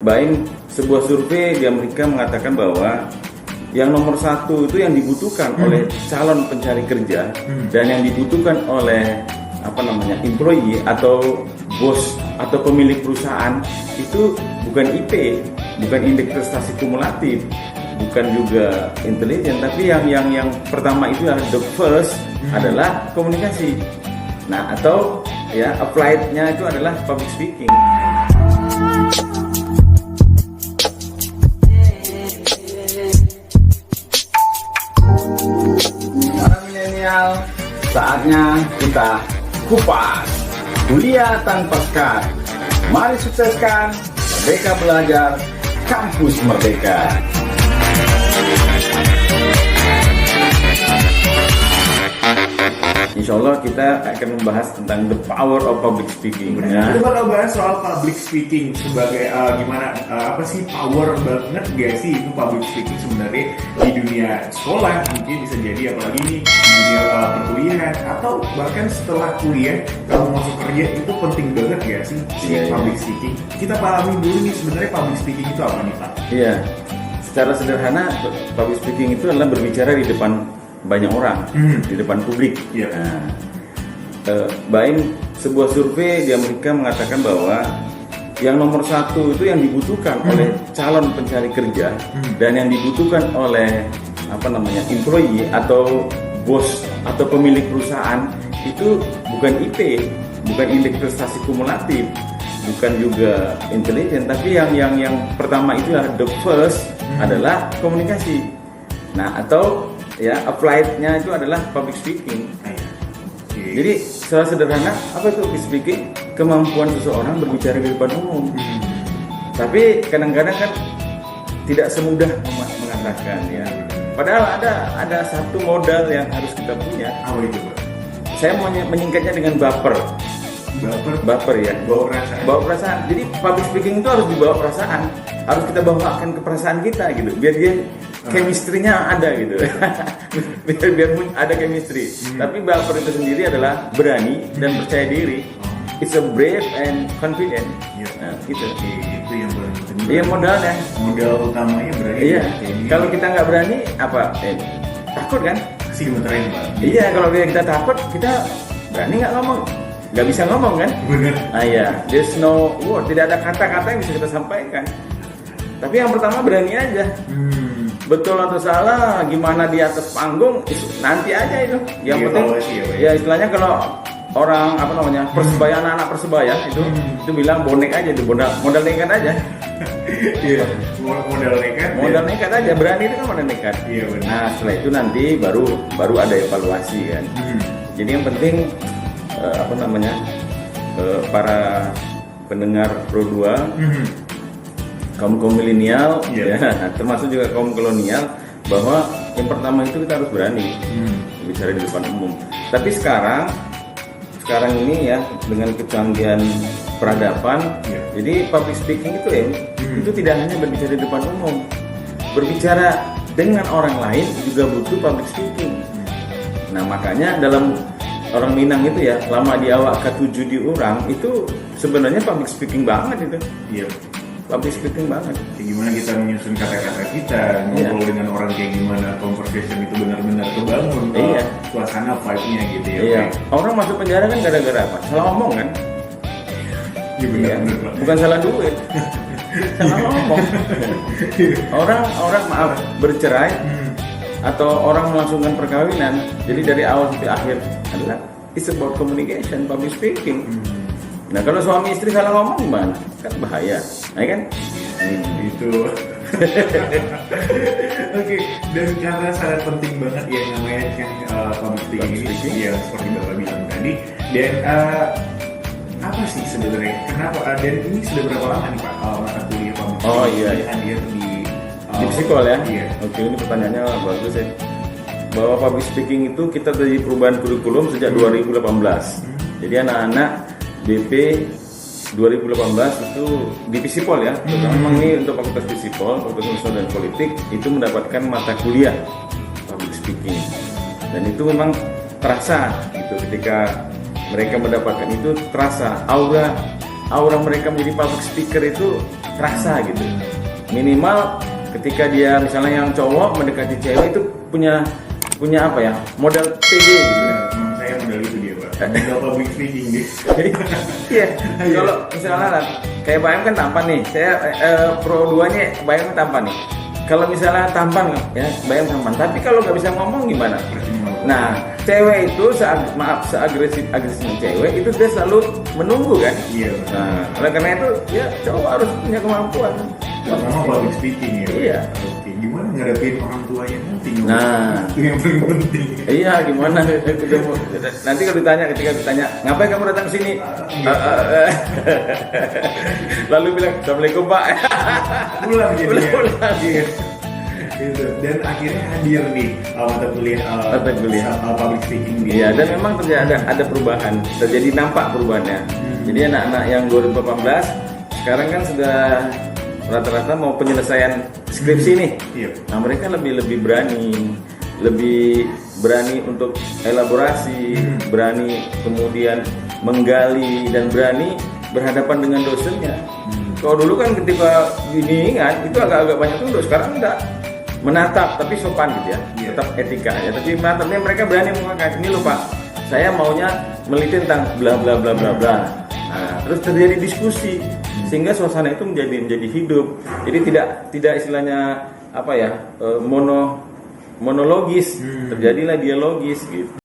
Bain sebuah survei di Amerika mengatakan bahwa yang nomor satu itu yang dibutuhkan oleh calon pencari kerja dan yang dibutuhkan oleh employee atau bos atau pemilik perusahaan itu bukan IP, bukan indeks prestasi kumulatif, bukan juga intelijen, tapi yang pertama itu adalah the first adalah komunikasi. Nah, atau ya applied-nya itu adalah public speaking. Para milenial, saatnya kita kupas kuliah tanpa sekat. Mari sukseskan Merdeka Belajar Kampus Merdeka. Insya Allah kita akan membahas tentang the power of public speaking. Kita bakal bahas soal public speaking sebagai apa sih power banget gak sih itu public speaking sebenarnya di dunia sekolah, mungkin bisa jadi apalagi nih di dunia perkuliahan atau bahkan setelah kuliah kalau masuk kerja itu penting banget gak sih public speaking. Kita pahami dulu nih sebenarnya public speaking itu apa nih Pak? Iya, secara sederhana public speaking itu adalah berbicara di depan banyak orang, di depan publik. Bain sebuah survei di Amerika mengatakan bahwa yang nomor satu itu yang dibutuhkan oleh calon pencari kerja dan yang dibutuhkan oleh employee atau bos atau pemilik perusahaan itu bukan IP, bukan indeks prestasi kumulatif, bukan juga intelijen, tapi yang pertama itu adalah the first adalah komunikasi. Nah, atau ya applied-nya itu adalah public speaking. Jadi secara sederhana apa itu public speaking? Kemampuan seseorang berbicara di depan umum. Tapi kadang-kadang kan tidak semudah mengatakan ya. Padahal ada satu modal yang harus kita punya. Apa itu Pak? Saya mau menyingkatnya dengan baper. Baper ya. Bawa perasaan. Jadi public speaking itu harus dibawa perasaan. Harus kita bawakan ke perasaan kita gitu. Biar dia chemistry-nya ada gitu. biar ada chemistry. Tapi baper itu sendiri adalah berani dan percaya diri. It's a brave and confident. Nah, gitu. Itu yang paling penting. Iya, modalnya. Modal utamanya berani. Iya. Kalau kita nggak berani takut kan? Pasti gemeteran Pak. Iya, kalau kita takut, kita berani nggak ngomong? Nggak bisa ngomong kan? Bener. Nah ya, there's no word, tidak ada kata-kata yang bisa kita sampaikan. Tapi yang pertama berani aja. Betul atau salah, gimana di atas panggung, nanti aja itu. Yang penting, ya istilahnya kalau orang persebaya, anak persebaya itu bilang bonek aja, itu modal nekat aja. Iya, modal nekat aja, berani itu kan modal nekat. Iya benar. Nah setelah itu nanti baru ada evaluasi kan. Jadi yang penting para pendengar Pro 2 kaum milenial ya, termasuk juga kaum kolonial, bahwa yang pertama itu kita harus berani bicara di depan umum. Tapi sekarang ini ya dengan kecanggihan peradaban, jadi public speaking itu tidak hanya berbicara di depan umum, berbicara dengan orang lain juga butuh public speaking. Nah makanya dalam orang Minang itu ya, lama di awak ke-7 di orang itu sebenarnya public speaking banget itu. Iya. Public speaking banget. Gimana kita menyusun kata-kata kita, ngobrol dengan orang kayak gimana, conversation itu benar-benar kebangun. Suasana vibe-nya gitu ya. Iya. Orang masuk penjara kan gara-gara apa? Salah ngomong kan? Iya benar. Bukan salah duit. Salah ngomong. Orang maaf bercerai atau orang melangsungkan perkawinan, jadi dari awal sampai akhir adalah it's about communication, public speaking. Nah kalau suami istri salah ngomong gimana? Kan bahaya, nah kan? Gitu. Oke, dan karena sangat penting banget ya namanya kan public speaking ini, ya seperti Bapak bilang tadi. Dan apa sih sebenarnya? Kenapa? Dan ini sudah berapa lama nih Pak mata kuliah public speaking? Oh iya. Hadir di psikol ya? Iya. Oke, ini pertanyaannya bagus ya. Bahwa public speaking itu kita terjadi perubahan kurikulum sejak 2018. Jadi anak-anak BP 2018 itu di Psipol ya. Memang ini untuk Fakultas Psipol, Fakultas Sosial dan Politik itu mendapatkan mata kuliah public speaking. Dan itu memang terasa gitu ketika mereka mendapatkan itu, terasa aura mereka menjadi public speaker itu terasa gitu. Minimal ketika dia misalnya yang cowok mendekati cewek itu punya apa ya, modal pede gitu. Saya modal itu dia Pak, modal public speaking dia. Iya, kalau misalnya kayak Bayam kan tampan nih, saya pro 2-nya Bayam tampan nih. Kalau misalnya tampan ya Bayam tampan, tapi kalau nggak bisa ngomong gimana? Nah, cewek itu seagresifnya cewek itu dia selalu menunggu kan? Iya. Nah, oleh karena itu ya cowok harus punya kemampuan. Pertama public speaking ya. Iya. Oke, gimana ngadepin orang tua yang penting? Nah, itu yang paling penting. iya gimana? Nanti kalau ketika ditanya, ngapain kamu datang ke sini? Lalu bilang, Assalamualaikum Pak. Pulang jadinya. Pulang. Iya. Gitu. Dan akhirnya hadir nih mata kuliah public speaking nih. Iya, dan memang ada perubahan, terjadi nampak perubahannya. Jadi anak-anak yang 2018 sekarang kan sudah rata-rata mau penyelesaian skripsi nih. Iya. Nah, mereka lebih berani untuk elaborasi, berani kemudian menggali dan berani berhadapan dengan dosennya. Kalau dulu kan ketika bimbingan itu agak-agak banyak tunduk, sekarang enggak. Menatap tapi sopan gitu ya, tetap etika ya. Tapi menatapnya mereka berani mengatakan, ini loh Pak, saya maunya meliti tentang bla bla bla bla bla. Nah, terus terjadi diskusi sehingga suasana itu menjadi hidup. Jadi tidak istilahnya apa ya, monologis, terjadilah dialogis gitu.